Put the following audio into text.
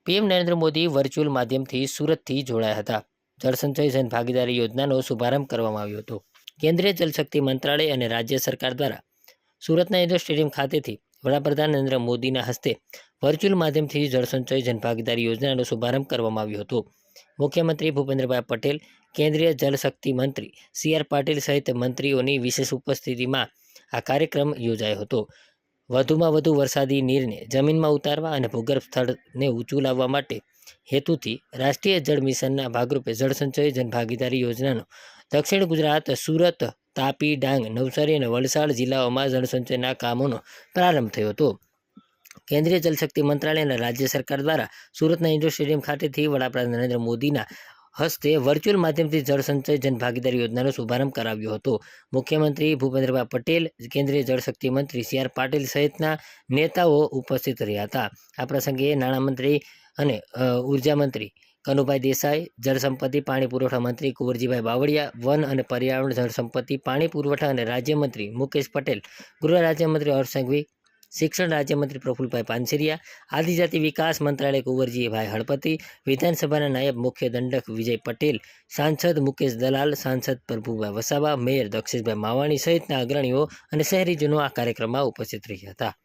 PM Narendra Modi virtual માધ્યમથી સુરતથી જોડાયા હતા. જળસંચય જન ભાગીદારી યોજનાનો શુભારંભ કરવામાં આવ્યો હતો. કેન્દ્રીય જલશક્તિ મંત્રાલય અને રાજ્ય સરકાર દ્વારા સુરતના ઇન્ડોર સ્ટેડિયમ ખાતેથી વડાપ્રધાન નરેન્દ્ર મોદીના હસ્તે વર્ચ્યુઅલ માધ્યમથી જળસંચય જનભાગીદારી યોજનાનો શુભારંભ કરવામાં આવ્યો હતો. મુખ્યમંત્રી ભૂપેન્દ્રભાઈ પટેલ, કેન્દ્રીય જલશક્તિ મંત્રી સી.આર. પાટીલ સહિત મંત્રીઓની વિશેષ ઉપસ્થિતિમાં આ કાર્યક્રમ યોજાયો હતો. વધુમાં વધુ વરસાદી નીરને જમીનમાં ઉતારવા અને ભૂગર્ભ સ્થળને ઊંચું લાવવા માટે હેતુથી રાષ્ટ્રીય જળ મિશનના ભાગરૂપે જળસંચય જનભાગીદારી યોજનાનો દક્ષિણ ગુજરાત, સુરત, તાપી, ડાંગ, નવસારી અને વલસાડ જિલ્લાઓમાં જળસંચયના કામોનો પ્રારંભ થયો હતો. કેન્દ્રીય જલશક્તિ મંત્રાલય અને રાજ્ય સરકાર દ્વારા સુરતના ઇન્ડોર સ્ટેડિયમ ખાતેથી વડાપ્રધાન નરેન્દ્ર મોદીના હસ્તે વર્ચ્યુઅલ માધ્યમથી જળસંચય જનભાગીદારી યોજનાનો શુભારંભ કરાવ્યો હતો. મુખ્યમંત્રી ભૂપેન્દ્રભાઈ પટેલ, કેન્દ્રીય જળશક્તિ મંત્રી સી.આર. પાટીલ સહિતના નેતાઓ ઉપસ્થિત રહ્યા હતા. આ પ્રસંગે નાણામંત્રી અને ઉર્જા મંત્રી કનુભાઈ દેસાઈ, જળસંપત્તિ પાણી પુરવઠા મંત્રી કુંવરજીભાઈ બાવળિયા, વન અને પર્યાવરણ, જળસંપત્તિ પાણી પુરવઠા અને રાજ્યમંત્રી મુકેશ પટેલ, ગૃહ રાજ્યમંત્રી હર્ષ સંઘવી, શિક્ષણ રાજ્યમંત્રી પ્રફુલભાઈ પાનસેરિયા, આદિજાતિ વિકાસ મંત્રાલય કુંવરજીભાઈ હળપતિ, વિધાનસભાના નાયબ મુખ્ય દંડક વિજય પટેલ, સાંસદ મુકેશ દલાલ, સાંસદ પ્રભુભાઈ વસાવા, મેયર દક્ષેશભાઈ માવાણી સહિતના અગ્રણીઓ અને શહેરીજનો આ કાર્યક્રમમાં ઉપસ્થિત રહ્યા હતા.